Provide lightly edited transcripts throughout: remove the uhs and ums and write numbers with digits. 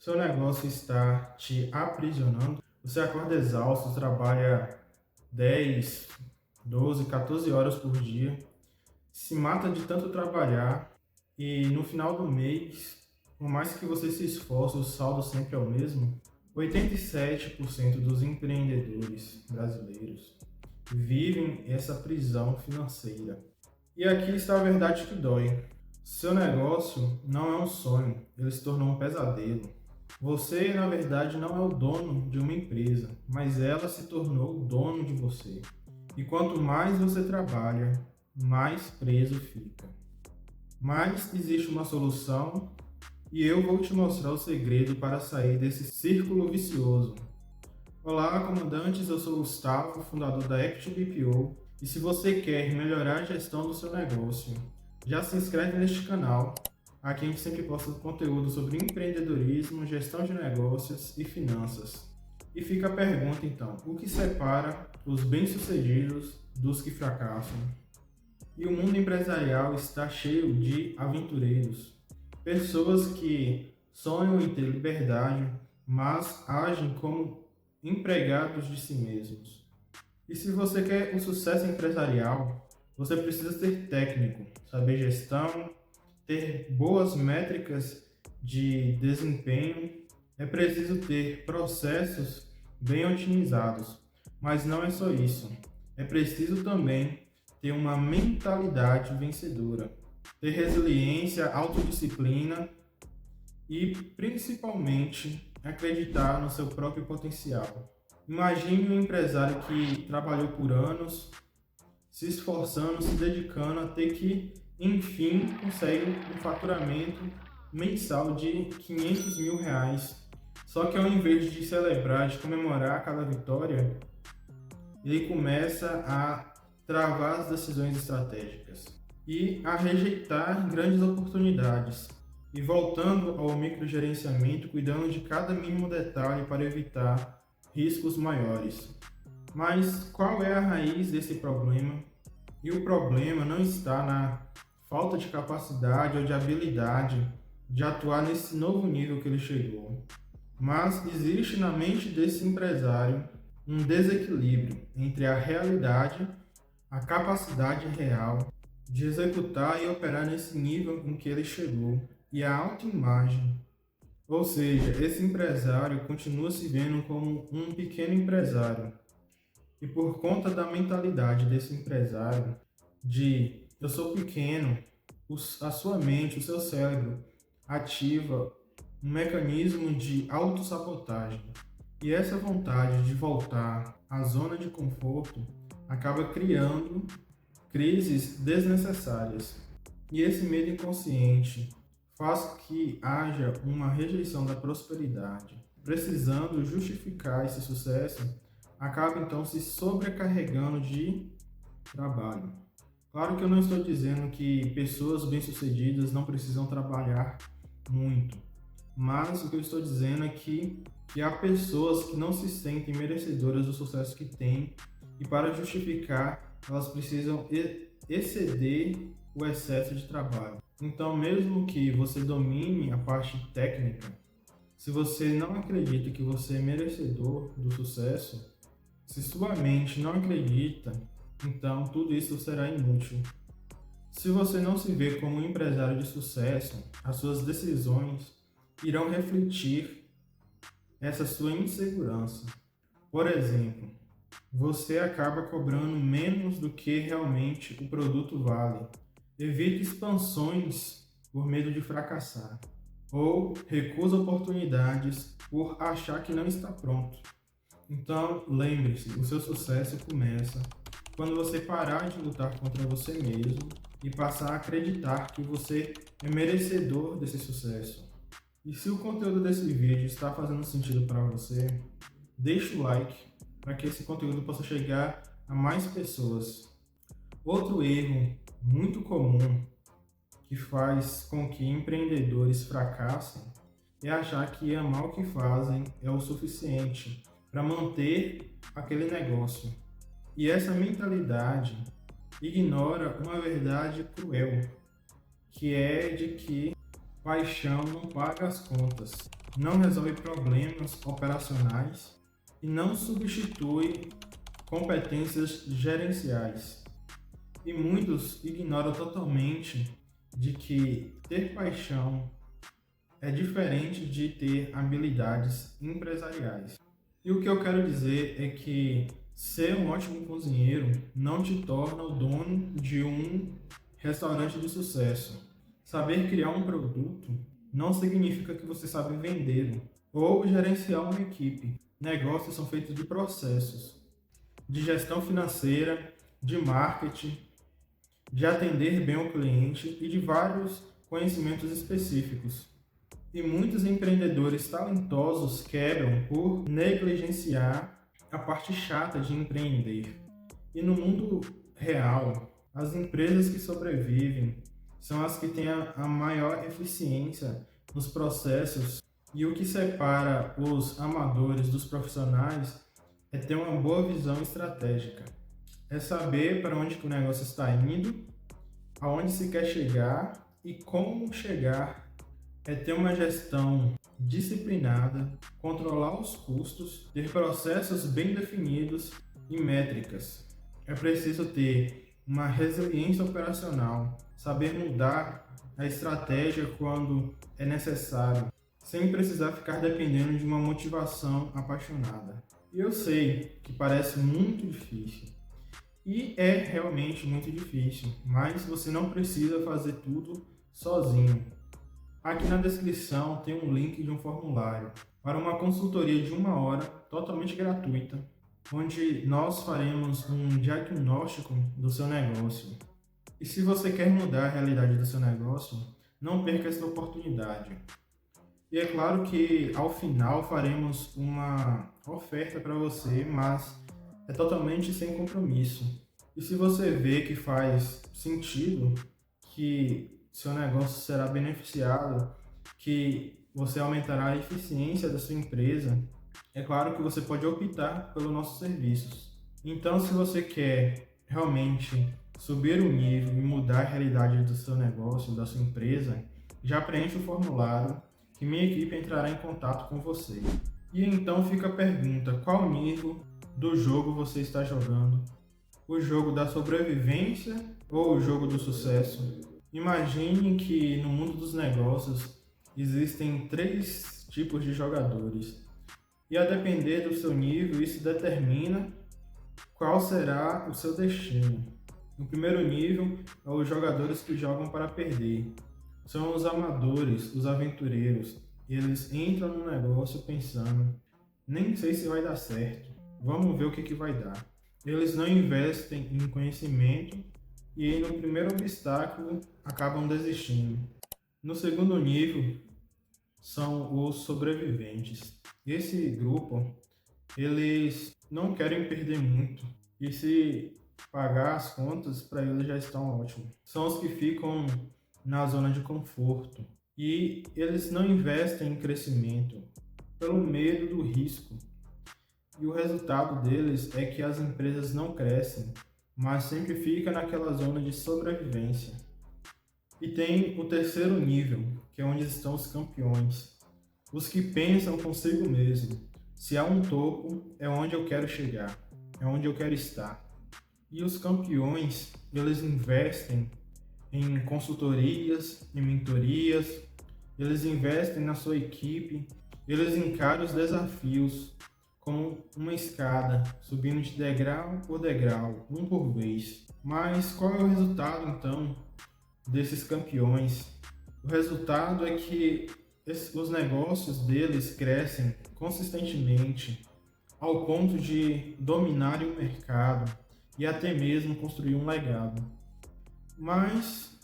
Seu negócio está te aprisionando? Você acorda exausto, trabalha 10, 12, 14 horas por dia, se mata de tanto trabalhar e no final do mês, por mais que você se esforce, o saldo sempre é o mesmo. 87% dos empreendedores brasileiros vivem essa prisão financeira. E aqui está a verdade que dói. Seu negócio não é um sonho, ele se tornou um pesadelo. Você, na verdade, não é o dono de uma empresa, mas ela se tornou o dono de você. E quanto mais você trabalha, mais preso fica. Mas existe uma solução e eu vou te mostrar o segredo para sair desse círculo vicioso. Olá, comandantes, eu sou o Gustavo, fundador da Equity BPO, e se você quer melhorar a gestão do seu negócio, já se inscreve neste canal. Aqui a gente sempre posta conteúdo sobre empreendedorismo, gestão de negócios e finanças. E fica a pergunta então, o que separa os bem-sucedidos dos que fracassam? E o mundo empresarial está cheio de aventureiros, pessoas que sonham em ter liberdade, mas agem como empregados de si mesmos. E se você quer um sucesso empresarial, você precisa ser técnico, saber gestão, ter boas métricas de desempenho, é preciso ter processos bem otimizados. Mas não é só isso. É preciso também ter uma mentalidade vencedora, ter resiliência, autodisciplina e, principalmente, acreditar no seu próprio potencial. Imagine um empresário que trabalhou por anos, se esforçando, se dedicando até que, enfim, consegue um faturamento mensal de 500 mil reais. Só que ao invés de celebrar, de comemorar cada vitória, ele começa a travar as decisões estratégicas e a rejeitar grandes oportunidades. E voltando ao microgerenciamento, cuidando de cada mínimo detalhe para evitar riscos maiores. Mas qual é a raiz desse problema? E o problema não está na falta de capacidade ou de habilidade de atuar nesse novo nível que ele chegou, mas existe na mente desse empresário um desequilíbrio entre a realidade, a capacidade real de executar e operar nesse nível em que ele chegou e a autoimagem. Ou seja, esse empresário continua se vendo como um pequeno empresário. E por conta da mentalidade desse empresário, de eu sou pequeno, a sua mente, o seu cérebro ativa um mecanismo de autossabotagem. E essa vontade de voltar à zona de conforto acaba criando crises desnecessárias. E esse medo inconsciente faz que haja uma rejeição da prosperidade. Precisando justificar esse sucesso, acaba então se sobrecarregando de trabalho. Claro que eu não estou dizendo que pessoas bem-sucedidas não precisam trabalhar muito, mas o que eu estou dizendo é que há pessoas que não se sentem merecedoras do sucesso que têm e para justificar elas precisam exceder o excesso de trabalho. Então, mesmo que você domine a parte técnica, se você não acredita que você é merecedor do sucesso, se sua mente não acredita, então tudo isso será inútil. Se você não se vê como um empresário de sucesso, as suas decisões irão refletir essa sua insegurança. Por exemplo, você acaba cobrando menos do que realmente o produto vale. Evite expansões por medo de fracassar, ou recusa oportunidades por achar que não está pronto. Então, lembre-se, o seu sucesso começa quando você parar de lutar contra você mesmo e passar a acreditar que você é merecedor desse sucesso. E se o conteúdo desse vídeo está fazendo sentido para você, deixe o like para que esse conteúdo possa chegar a mais pessoas. Outro erro muito comum que faz com que empreendedores fracassem é achar que amar o que fazem é o suficiente para manter aquele negócio. E essa mentalidade ignora uma verdade cruel, que é de que Paixão não paga as contas, não resolve problemas operacionais e não substitui competências gerenciais. E muitos ignoram totalmente de que ter paixão é diferente de ter habilidades empresariais. E o que eu quero dizer é que ser um ótimo cozinheiro não te torna o dono de um restaurante de sucesso. Saber criar um produto não significa que você sabe vendê-lo ou gerenciar uma equipe. Negócios são feitos de processos, de gestão financeira, de marketing, de atender bem o cliente e de vários conhecimentos específicos. E muitos empreendedores talentosos quebram por negligenciar a parte chata de empreender. E no mundo real, as empresas que sobrevivem são as que têm a maior eficiência nos processos, e o que separa os amadores dos profissionais é ter uma boa visão estratégica. É saber para onde que o negócio está indo, aonde se quer chegar e como chegar. É ter uma gestão disciplinada, controlar os custos, ter processos bem definidos e métricas. É preciso ter uma resiliência operacional, saber mudar a estratégia quando é necessário, sem precisar ficar dependendo de uma motivação apaixonada. E eu sei que parece muito difícil, e é realmente muito difícil, mas você não precisa fazer tudo sozinho. Aqui na descrição tem um link de um formulário para uma consultoria de 1 hora totalmente gratuita, onde nós faremos um diagnóstico do seu negócio. E se você quer mudar a realidade do seu negócio, não perca essa oportunidade. E é claro que ao final faremos uma oferta para você, mas é totalmente sem compromisso. E se você vê que faz sentido, que seu negócio será beneficiado, que você aumentará a eficiência da sua empresa, é claro que você pode optar pelos nossos serviços. Então, se você quer realmente subir o nível e mudar a realidade do seu negócio, da sua empresa, já preencha o formulário que minha equipe entrará em contato com você. E então fica a pergunta: qual nível do jogo você está jogando? O jogo da sobrevivência ou o jogo do sucesso? Imagine que no mundo dos negócios existem 3 tipos de jogadores. E a depender do seu nível, isso determina qual será o seu destino. No primeiro nível, é os jogadores que jogam para perder. São os amadores, os aventureiros. Eles entram no negócio pensando: nem sei se vai dar certo, vamos ver o que vai dar. Eles não investem em conhecimento e no primeiro obstáculo acabam desistindo. No segundo nível, são os sobreviventes. Esse grupo, eles não querem perder muito, e se pagar as contas, para eles já estão ótimo. São os que ficam na zona de conforto e eles não investem em crescimento pelo medo do risco. E o resultado deles é que as empresas não crescem, mas sempre fica naquela zona de sobrevivência. E tem o terceiro nível, que é onde estão os campeões. Os que pensam consigo mesmo: se há um topo, é onde eu quero chegar, é onde eu quero estar. E os campeões, eles investem em consultorias, em mentorias, eles investem na sua equipe, eles encaram os desafios como uma escada, subindo de degrau por degrau, um por vez. Mas qual é o resultado, então, desses campeões? O resultado é que os negócios deles crescem consistentemente ao ponto de dominarem o mercado e até mesmo construir um legado. Mas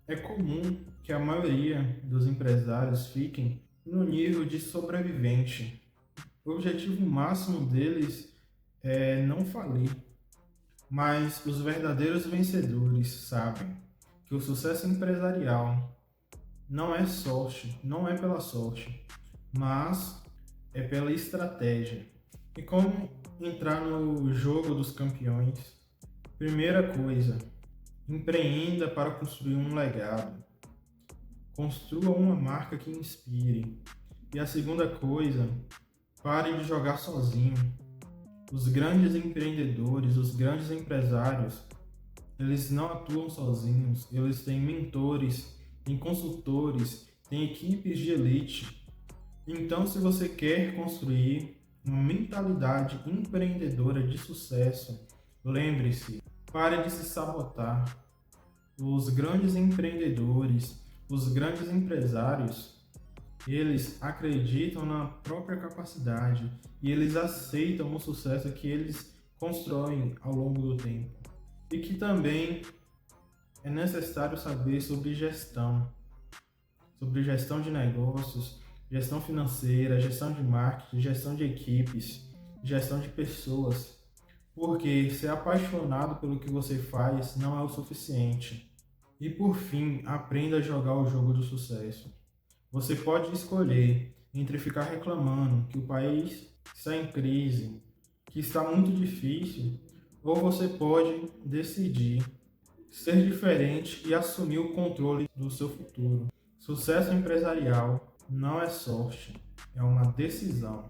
é comum que a maioria dos empresários fiquem no nível de sobrevivente. O objetivo máximo deles é não falir, mas os verdadeiros vencedores sabem que o sucesso empresarial não é sorte, não é pela sorte, mas é pela estratégia. E como entrar no jogo dos campeões? Primeira coisa, empreenda para construir um legado. Construa uma marca que inspire. E a segunda coisa, pare de jogar sozinho. Os grandes empreendedores, os grandes empresários, eles não atuam sozinhos, eles têm mentores, têm consultores, têm equipes de elite. Então, se você quer construir uma mentalidade empreendedora de sucesso, lembre-se, pare de se sabotar. Os grandes empreendedores, os grandes empresários, eles acreditam na própria capacidade e eles aceitam o sucesso que eles constroem ao longo do tempo. E que também é necessário saber sobre gestão de negócios, gestão financeira, gestão de marketing, gestão de equipes, gestão de pessoas. Porque ser apaixonado pelo que você faz não é o suficiente. E por fim, aprenda a jogar o jogo do sucesso. Você pode escolher entre ficar reclamando que o país está em crise, que está muito difícil, ou você pode decidir ser diferente e assumir o controle do seu futuro. Sucesso empresarial não é sorte, é uma decisão.